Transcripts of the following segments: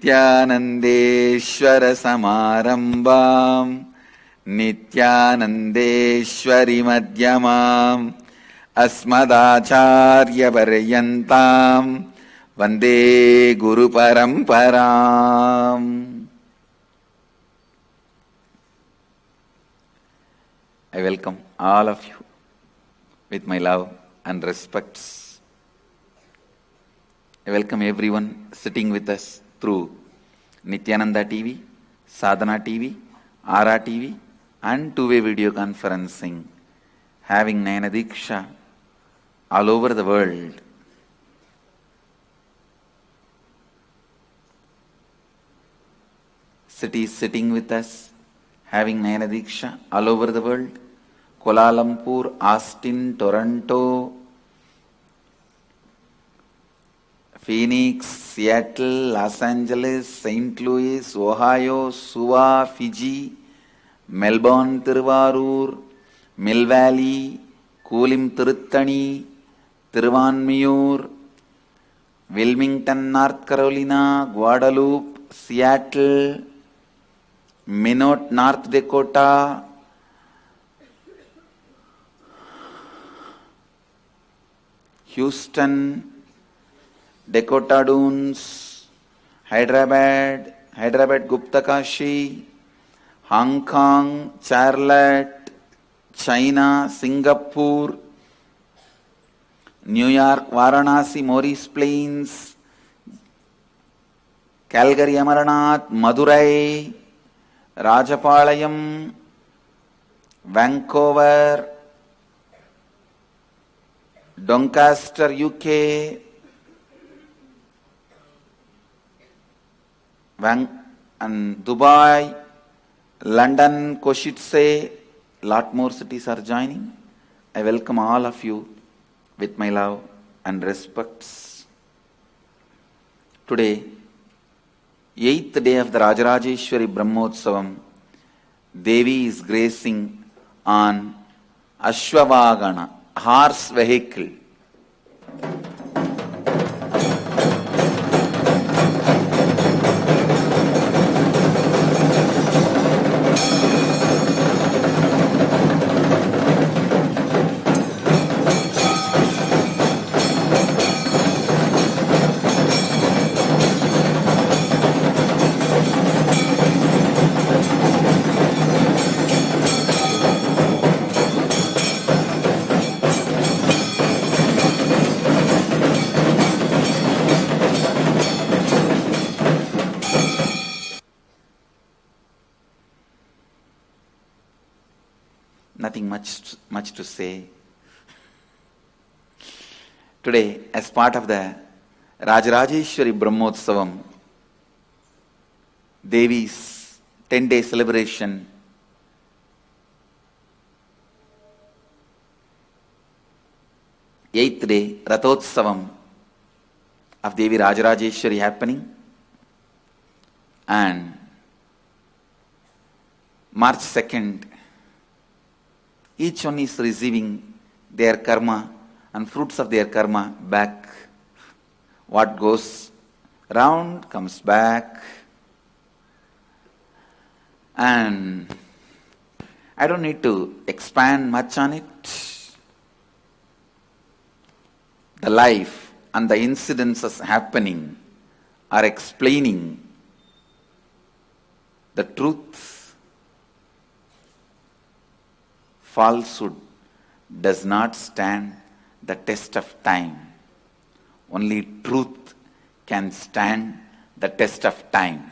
नित्यानन्देश्वर समारम्भाम् नित्यानन्देश्वरि मध्यमाम् अस्मदाचार्यपर्यन्ताम् वन्दे गुरुपरम्पराम्. I welcome all of you with my love and respects. I welcome everyone sitting with us through Nityananda TV, Sadhana TV, Ara TV and two-way video conferencing, having Nayana Diksha all over the world. Cities sitting with us, having Nayana Diksha all over the world. Kuala Lumpur, Austin, Toronto, Phoenix, Seattle, Los Angeles, St. Louis, Ohio, Suva, Fiji, Melbourne, Tiruvarur, Mill Valley, Kulim, Tiruttani, Tiruvanmiyur, Wilmington, North Carolina, Guadalupe, Seattle, Minot, North Dakota, Houston, Dakota Dunes, Hyderabad Gupta Kashi, Hong Kong, Charlotte, China, Singapore, New York, Varanasi, Morris Plains, Calgary, Amaranath, Madurai, Rajapalayam, Vancouver, Doncaster, UK, and Dubai, London, Košice, lot more cities are joining. I welcome all of you with my love and respects. Today, 8th day of the Rajarajeshwari Brahmotsavam, Devi is gracing on Ashwavagana, horse vehicle. Nothing much to say. Today, as part of the Rajarajeshwari Brahmotsavam, Devi's 10-day celebration, eighth day Rathotsavam of Devi Rajarajeshwari happening, and March 2nd, each one is receiving their karma and fruits of their karma back. What goes round comes back. And I don't need to expand much on it. The life and the incidences happening are explaining the truth. Falsehood does not stand the test of time. Only truth can stand the test of time.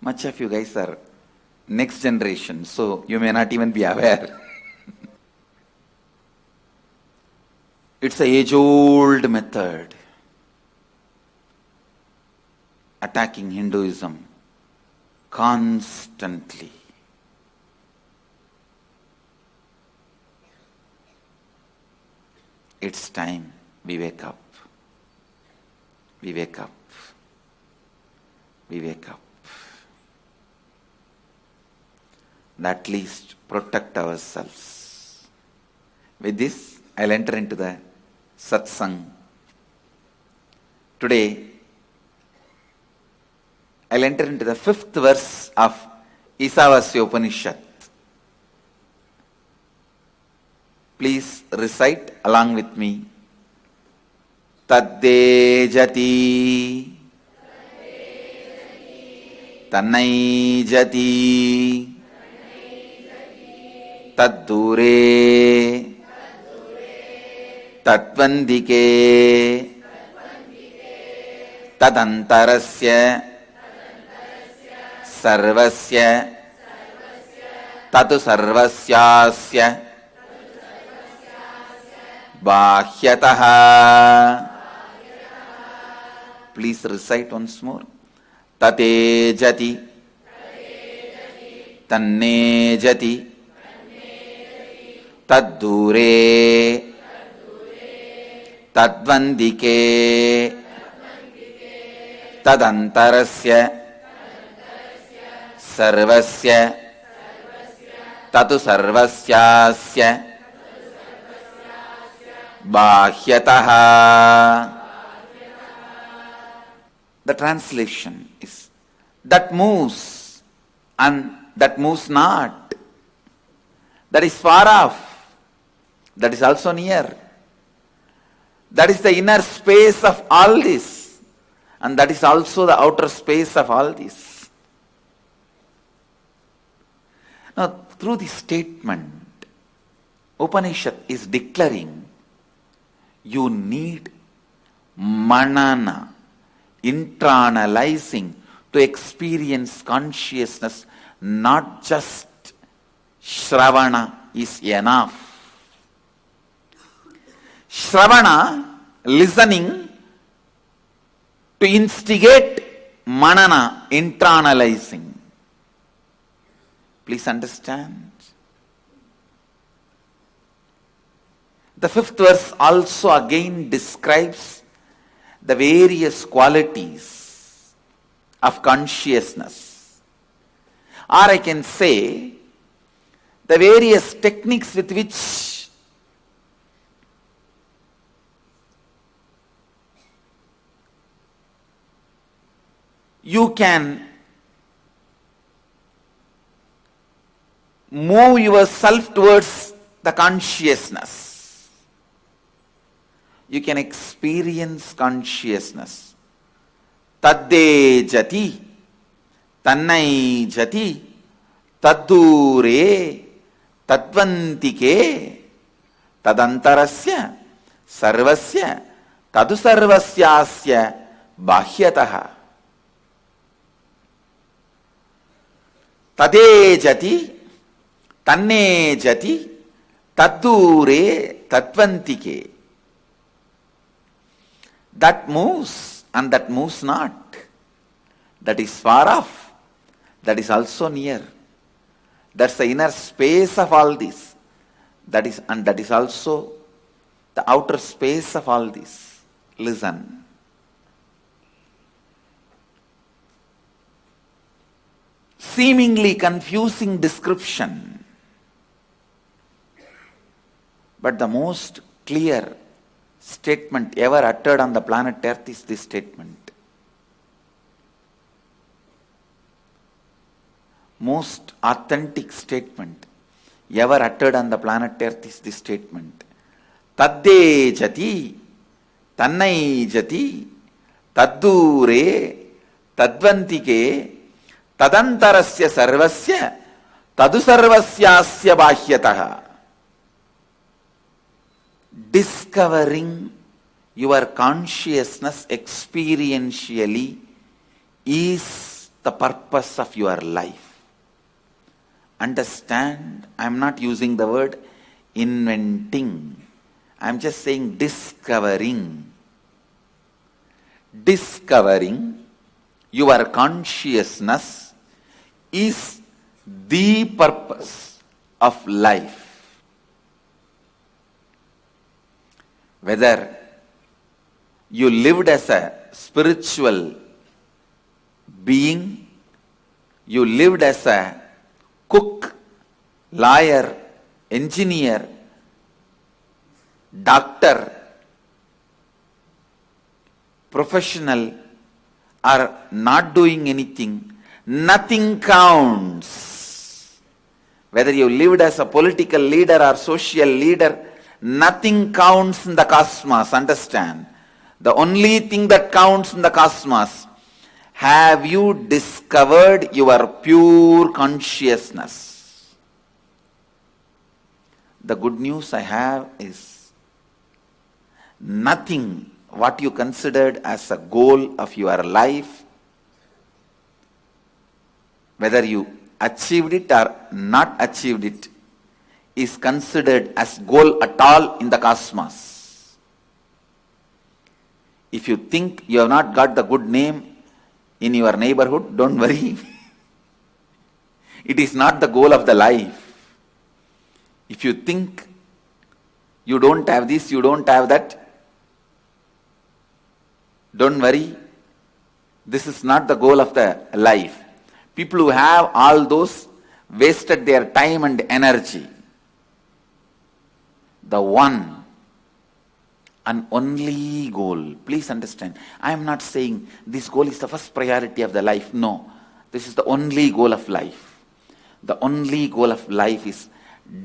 Much of you guys are next generation, so you may not even be aware. It's an age-old method. Attacking Hinduism constantly. It's time we wake up. We wake up. We wake up. At least protect ourselves. With this, I'll enter into the satsang. Today, I'll enter into the 5th verse of Isavasya Upanishad. Please recite along with me. Taddejati Tannaijati Taddure Tatvandike Tadantarasya Sarvasya Tatu Sarvasyasya Bahyataha. Please recite once more. Tatejati Tannejati Taddure Tadvandike Tadantarasya Sarvasya Tatu Sarvasyasya Bahyataha. The translation is that moves and that moves not, that is far off, that is also near, that is the inner space of all this, and that is also the outer space of all this. Now, through this statement, Upanishad is declaring you need manana, internalizing, to experience consciousness. Not just Shravana is enough. Shravana, listening, to instigate manana, internalizing. Please understand. The 5th verse also again describes the various qualities of consciousness. Or I can say, the various techniques with which you can move yourself towards the consciousness. You can experience consciousness. Tadde jati, tannai jati, taddure, tadvantike, tadantarasya, sarvasya, tadu sarvasyasya, bahyataha. Tade jati, tanne jati, taddure, tadvantike. That moves and that moves not. That is far off. That is also near. That's the inner space of all this. That is also the outer space of all this. Listen. Seemingly confusing description, but the most clear statement ever uttered on the planet Earth is this statement. Most authentic statement ever uttered on the planet Earth is this statement. Tadde jati, tannai jati, taddure, tadvantike, tadantarasya sarvasya, tadu sarvasyasya bahyataha. Discovering your consciousness experientially is the purpose of your life. Understand, I am not using the word inventing. I am just saying discovering. Discovering your consciousness is the purpose of life. Whether you lived as a spiritual being, you lived as a cook, lawyer, engineer, doctor, professional, are not doing anything, nothing counts. Whether you lived as a political leader or social leader, nothing counts in the cosmos, understand? The only thing that counts in the cosmos, have you discovered your pure consciousness? The good news I have is, nothing what you considered as a goal of your life, whether you achieved it or not achieved it, is considered as goal at all in the cosmos. If you think you have not got the good name in your neighborhood, don't worry. It is not the goal of the life. If you think you don't have this, you don't have that, don't worry. This is not the goal of the life. People who have all those wasted their time and energy. The one and only goal. Please understand, I am not saying this goal is the first priority of the life. No, this is the only goal of life. The only goal of life is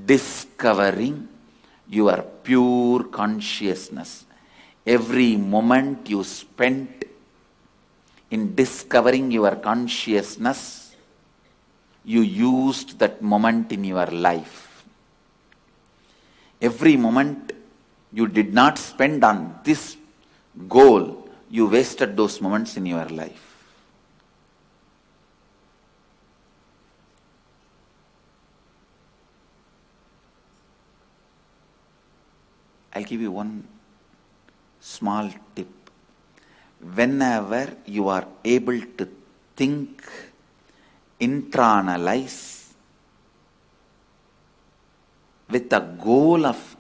discovering your pure consciousness. Every moment you spent in discovering your consciousness, you used that moment in your life. Every moment you did not spend on this goal, you wasted those moments in your life. I'll give you one small tip. Whenever you are able to think, internalize with the goal of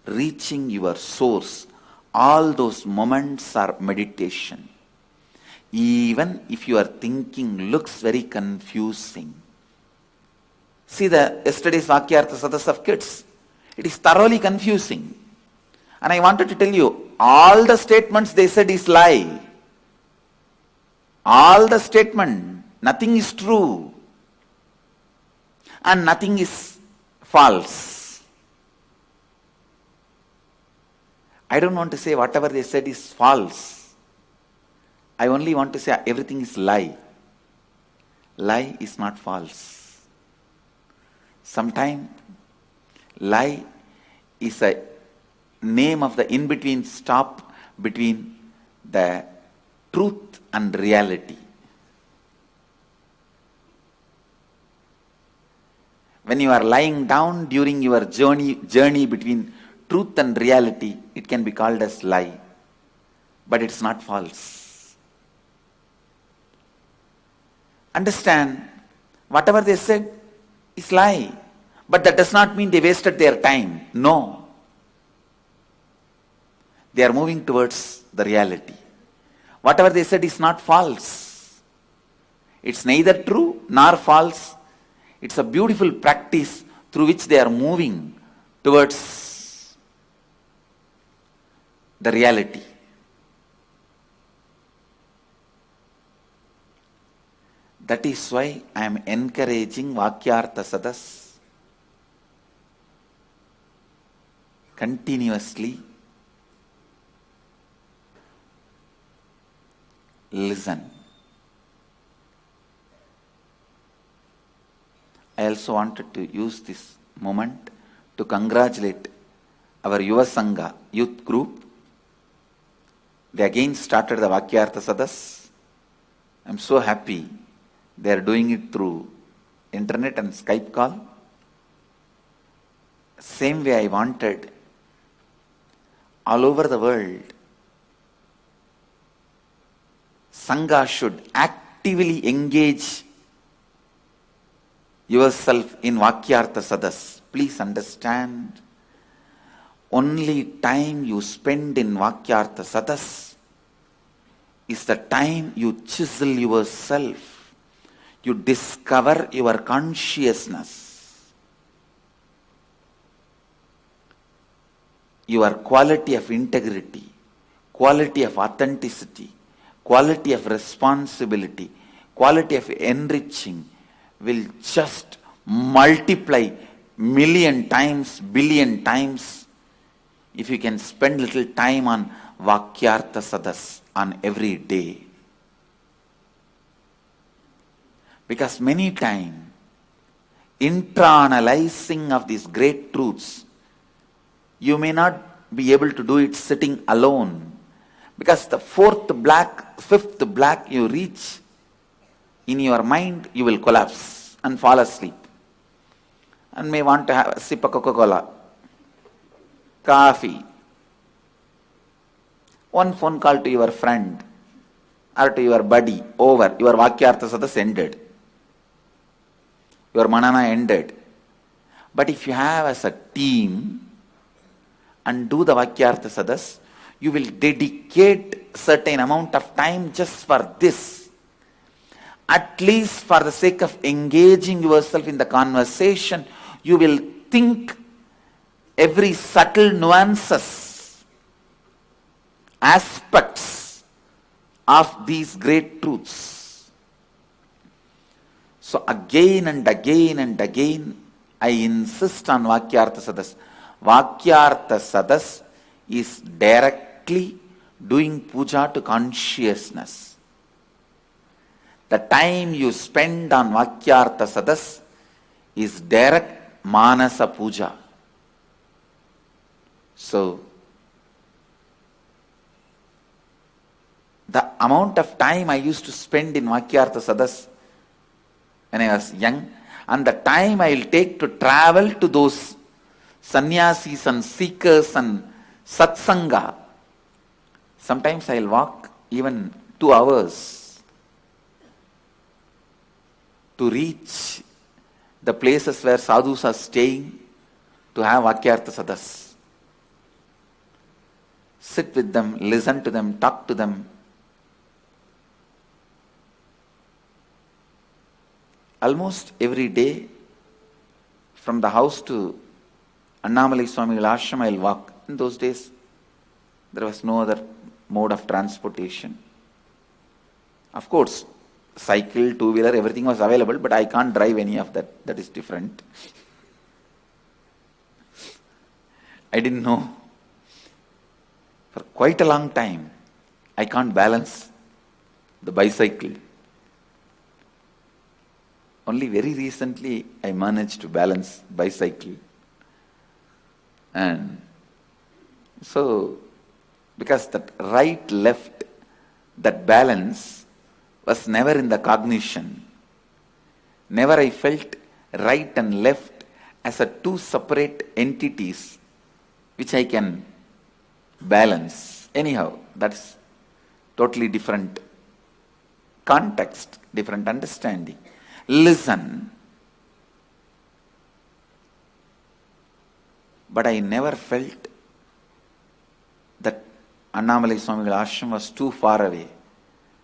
reaching your source, all those moments are meditation. Even if your thinking looks very confusing. See the yesterday's Vakyartha Sadas of kids. It is thoroughly confusing. And I wanted to tell you, all the statements they said is lie. All the statement, nothing is true. And nothing is false. I don't want to say whatever they said is false. I only want to say everything is lie. Lie is not false. Sometimes lie is a name of the in-between stop between the truth and reality. When you are lying down during your journey between truth and reality, it can be called as lie. But it's not false. Understand, whatever they said is lie. But that does not mean they wasted their time. No. They are moving towards the reality. Whatever they said is not false. It's neither true nor false. It's a beautiful practice through which they are moving towards the reality. That is why I am encouraging Vakyartha Sadas continuously. Listen. I also wanted to use this moment to congratulate our Yuva Sangha youth group. They again started the Vakyartha Sadas. I am so happy they are doing it through internet and Skype call. Same way I wanted all over the world, Sangha should actively engage yourself in Vakyartha Sadas. Please understand, only time you spend in Vakyartha Sadas is the time you chisel yourself. You discover your consciousness. your quality of integrity, quality of authenticity, quality of responsibility, quality of enriching will just multiply million times, billion times if you can spend little time on Vakyartha Sadas on every day. Because many times, internalizing of these great truths, you may not be able to do it sitting alone. Because the fifth black you reach, in your mind you will collapse and fall asleep. And may want to have a sip of Coca-Cola, coffee, one phone call to your friend or to your buddy, over, your Vakyartha Sadas ended. Your Manana ended. But if you have as a team and do the Vakyartha Sadas, you will dedicate certain amount of time just for this. At least for the sake of engaging yourself in the conversation, you will think every subtle nuances, aspects of these great truths. So again and again and again, I insist on Vakyartha Sadas. Vakyartha Sadas is directly doing puja to consciousness. The time you spend on Vakyartha Sadas is direct Manasa Puja. So, the amount of time I used to spend in Vakyartha Sadas when I was young, and the time I will take to travel to those sannyasis and seekers and satsanga, sometimes I will walk even 2 hours to reach the places where sadhus are staying to have Vakyartha Sadas. Sit with them, listen to them, talk to them. Almost every day, from the house to Annamalai Swami ashram, I will walk. In those days, there was no other mode of transportation. Of course, cycle, two-wheeler, everything was available, but I can't drive any of that. That is different. I didn't know. For quite a long time, I can't balance the bicycle. Only very recently, I managed to balance bicycle. And so, because that right, left, that balance was never in the cognition. Never I felt right and left as a 2 separate entities which I can balance. Anyhow, that's totally different context, different understanding. Listen. But I never felt that Annamalai Swami ashram was too far away.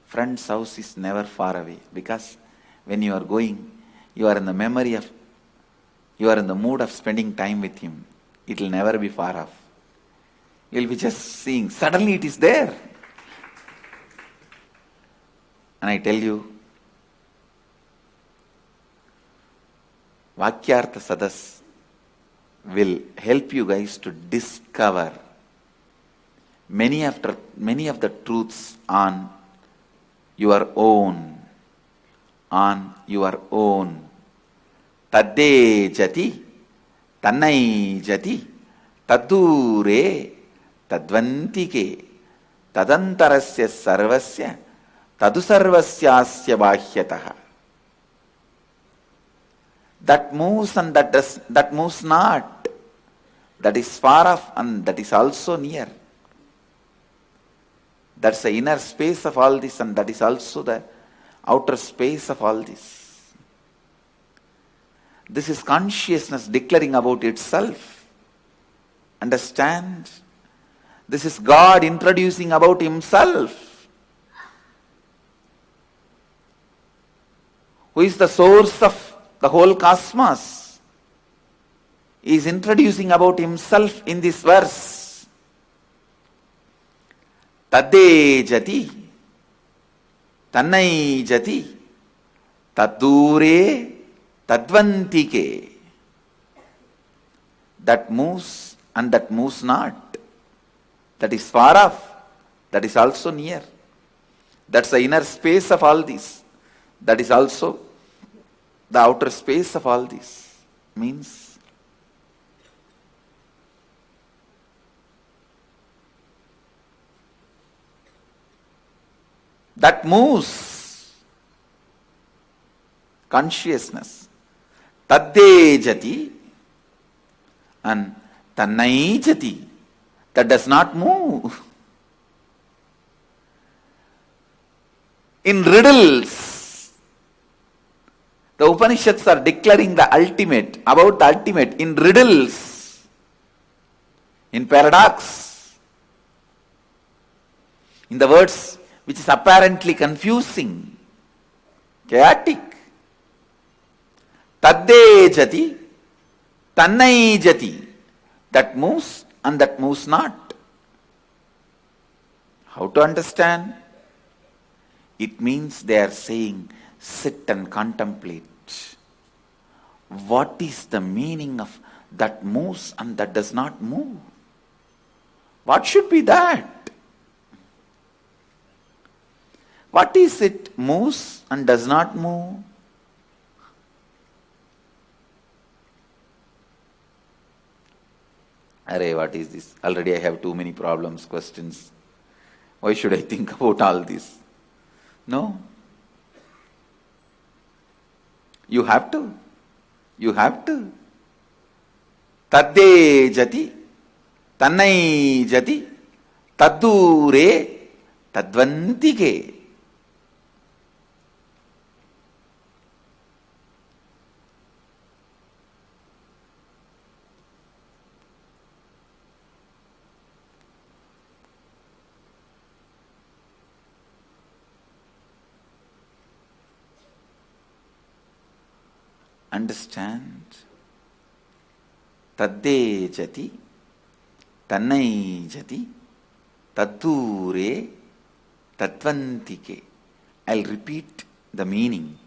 Friend's house is never far away, because when you are going, you are in the memory of, you are in the mood of spending time with him. It will never be far off. You will be just seeing, suddenly it is there. And I tell you, Vakyartha Sadas will help you guys to discover many of the truths on your own. On your own. Tadde jati, tannai jati, tadure, tadvantike, tadantarasya sarvasya, tadusarvasyasya bahyataha. That moves and that moves not. That is far off and that is also near. That's the inner space of all this, and that is also the outer space of all this. This is consciousness declaring about itself. Understand? This is God introducing about himself. Who is the source of the whole cosmos? He is introducing about himself in this verse. తద్దేజతి తన్నైజతి తద్దూరే తద్వంతికే. That moves and that moves not. That is far off. That is also near. That's the inner space of all this. That is also the outer space of all this. Means that moves consciousness. Taddejati and tannaijati, that does not move. In riddles, the Upanishads are declaring the ultimate, about the ultimate. In riddles, in paradox, in the words which is apparently confusing, chaotic. Taddejati, tannaijati, that moves and that moves not. How to understand? It means they are saying, sit and contemplate. What is the meaning of that moves and that does not move? What should be that? What is it moves and does not move? Array, what is this? Already I have too many problems, questions. Why should I think about all this? No. You have to. You have to. Taddejati, tannaijati, taddure, tadvantike. Understand? Taddejati, tannaijati, taddure, tadvantike. I'll repeat the meaning.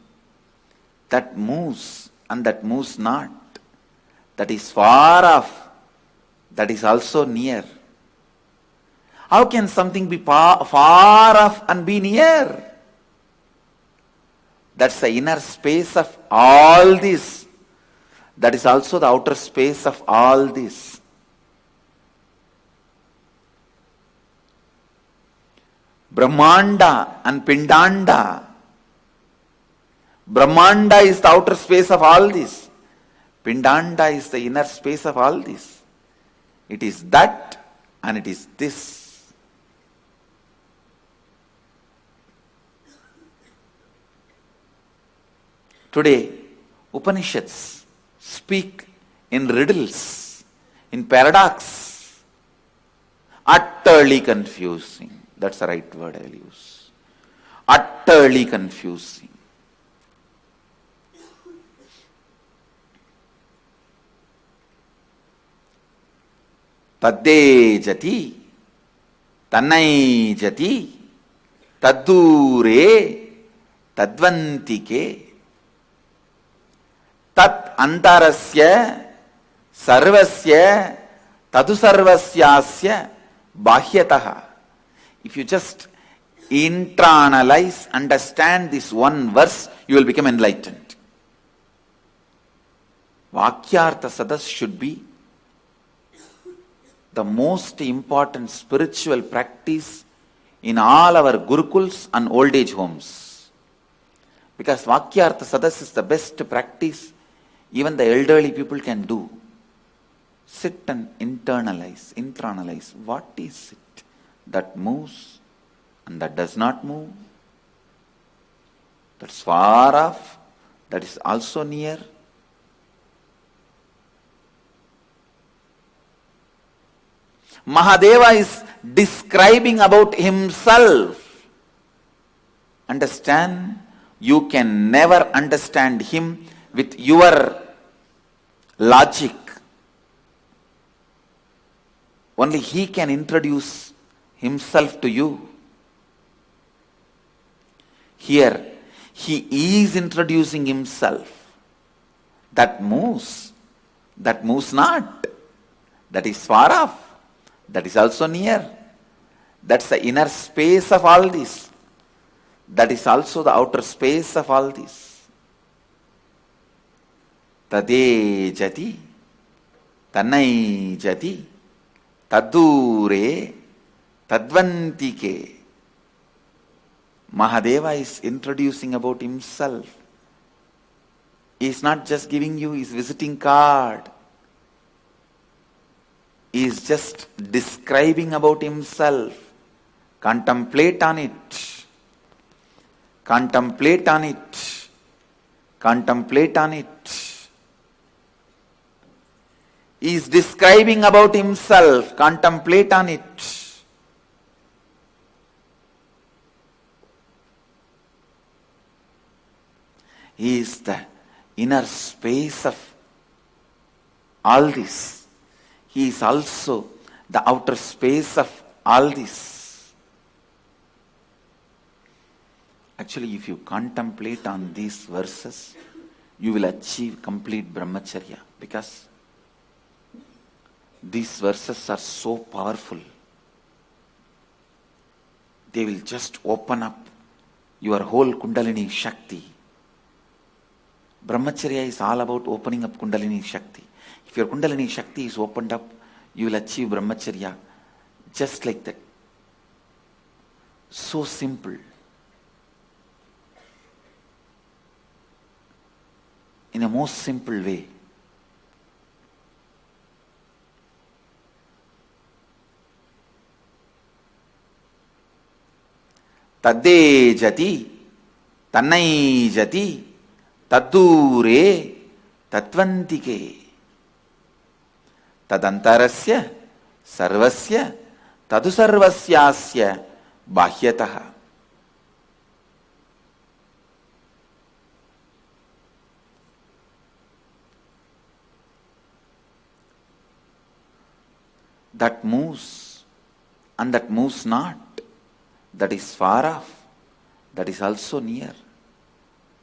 That moves and that moves not. That is far off. That is also near. How can something be far off and be near? That's the inner space of all this. That is also the outer space of all this. Brahmanda and Pindanda. Brahmanda is the outer space of all this. Pindanda is the inner space of all this. It is that and it is this. Today, Upanishads speak in riddles, in paradox, utterly confusing. That's the right word I'll use. Utterly confusing. Taddejati, tannaijati, taddure, tadvantike. Tat antarasya sarvasya tadu sarvasyasya bahyataha. If you just internalize, understand this one verse, you will become enlightened. Vakyartha sadas should be the most important spiritual practice in all our gurukuls and old age homes. Because Vakyartha sadas is the best practice even the elderly people can do. Sit and internalize. What is it that moves and that does not move? That's far off. That is also near. Mahadeva is describing about himself. Understand? You can never understand him with your logic. Only he can introduce himself to you. Here, he is introducing himself. That moves not. That is far off. That is also near. That's the inner space of all this. That is also the outer space of all this. Tade jati, tanai jati, tadure, tadvantike. Mahadeva is introducing about himself. He is not just giving you his visiting card. He is just describing about himself. Contemplate on it. Contemplate on it. Contemplate on it. He is describing about himself. Contemplate on it. He is the inner space of all this. He is also the outer space of all this. Actually, if you contemplate on these verses, you will achieve complete brahmacharya, because these verses are so powerful. They will just open up your whole Kundalini Shakti. Brahmacharya is all about opening up Kundalini Shakti. If your Kundalini Shakti is opened up, you will achieve Brahmacharya just like that. So simple. In a most simple way. Tadde jati, tannai jati, tadure, tatvantike. Tadantarasya, sarvasya, tadusarvasyasya, bahyataha. That moves and that moves not. That is far off. That is also near.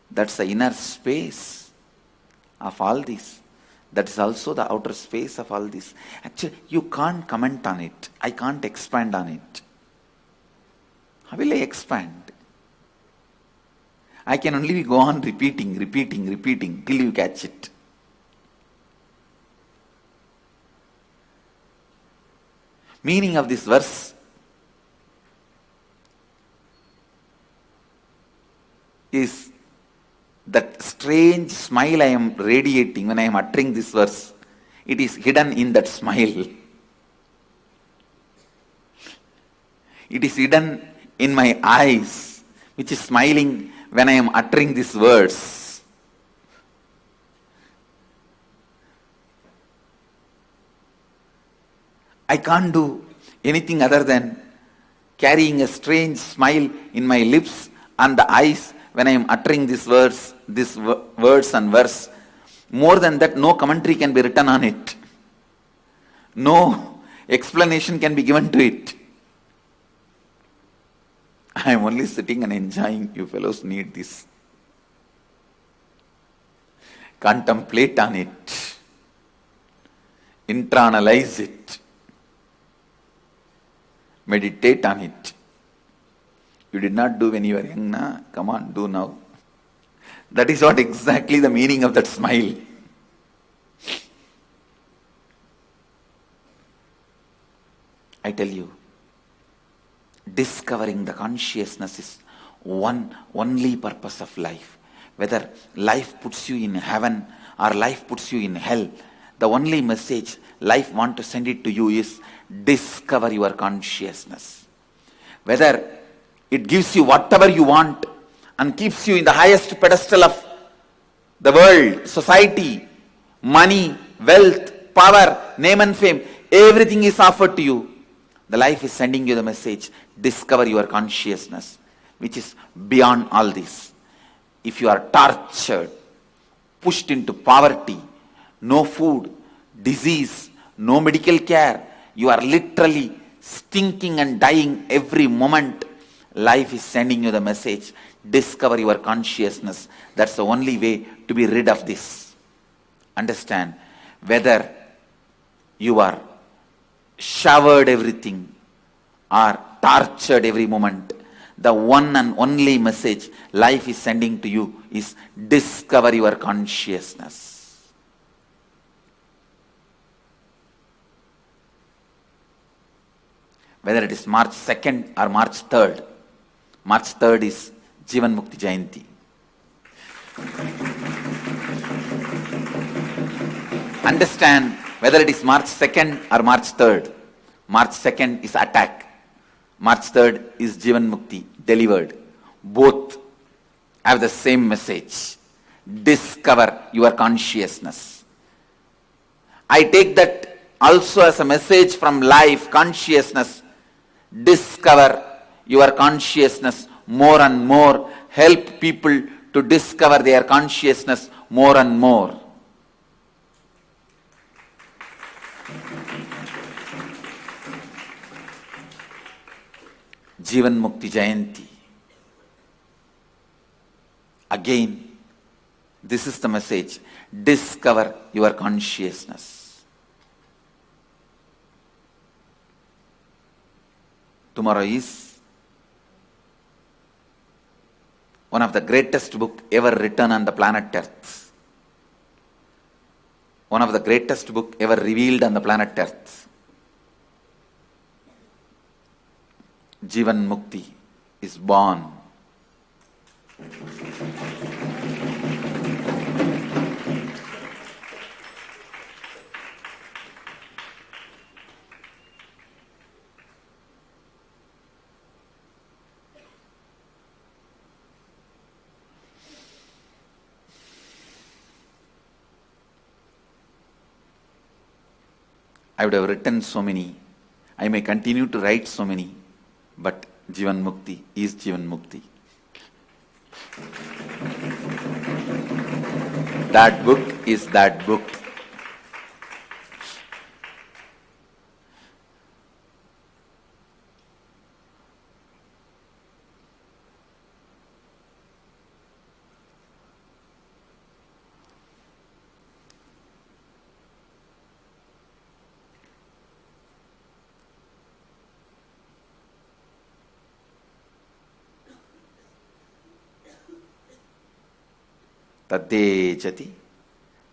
That's the inner space of all this. That is also the outer space of all this. Actually, you can't comment on it. I can't expand on it. How will I expand? I can only go on repeating till you catch it. Meaning of this verse is that strange smile I am radiating when I am uttering this verse. It is hidden in that smile. It is hidden in my eyes, which is smiling when I am uttering these words. I can't do anything other than carrying a strange smile in my lips and the eyes when I am uttering these words and verse. More than that, no commentary can be written on it. No explanation can be given to it. I am only sitting and enjoying. You fellows need this. Contemplate on it. Internalize it. Meditate on it. You did not do when you were young, na? Come on, do now. That is what exactly the meaning of that smile. I tell you, discovering the consciousness is one only purpose of life. Whether life puts you in heaven or life puts you in hell, the only message life wants to send it to you is discover your consciousness. Whether it gives you whatever you want and keeps you in the highest pedestal of the world, society, money, wealth, power, name and fame, everything is offered to you. The life is sending you the message, discover your consciousness, which is beyond all this. If you are tortured, pushed into poverty, no food, disease, no medical care, you are literally stinking and dying every moment, life is sending you the message, discover your consciousness. That's the only way to be rid of this. Understand, whether you are showered everything or tortured every moment, the one and only message life is sending to you is discover your consciousness. Whether it is March 2nd or March 3rd. March 3rd is Jivan Mukti Jayanti. Understand, whether it is March 2nd or March 3rd. March 2nd is attack. March 3rd is Jivan Mukti, delivered. Both have the same message. Discover your consciousness. I take that also as a message from life, consciousness. Discover your consciousness more and more. Help people to discover their consciousness more and more. Jivan Mukti Jayanti. Again, this is the message. Discover your consciousness. Tomorrow is one of the greatest book ever written on the planet Earth. One of the greatest book ever revealed on the planet Earth. Jivan Mukti is born. I would have written so many. I may continue to write so many. But Jivan Mukti is Jivan Mukti. That book is that book. Taddejati,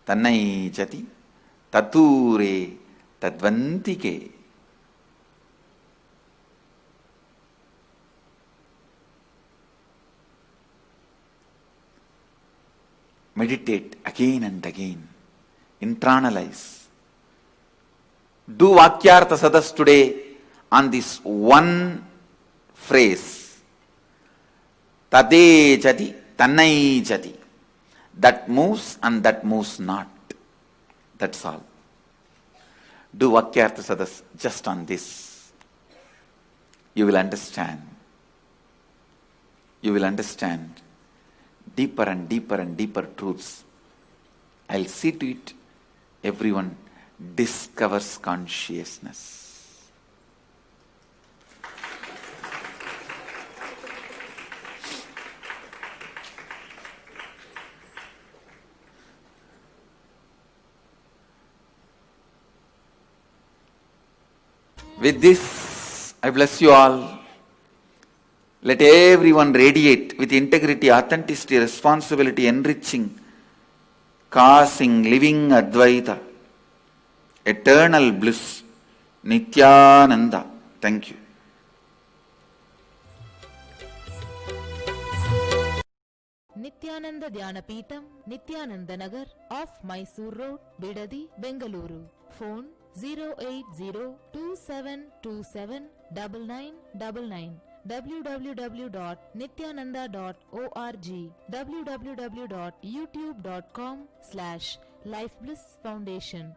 Tannaijati, Tature, Tadvantike. Meditate again and again. Internalize. Do Vakyartha Sadas today on this one phrase. Tadejati, Tannaijati. That moves and that moves not. That's all. Do Vakyartha Sadas just on this. You will understand. You will understand deeper and deeper and deeper truths. I'll see to it everyone discovers consciousness. With this, I bless you all. Let everyone radiate with integrity, authenticity, responsibility, enriching, causing, living Advaita, eternal bliss, Nityananda. Thank you. Nityananda Dhyanapitham, Nityananda Nagar, off Mysore Road, Bidadi, Bengaluru. Phone 08027279999, www.nityananda.org, www.youtube.com/Life Bliss Foundation.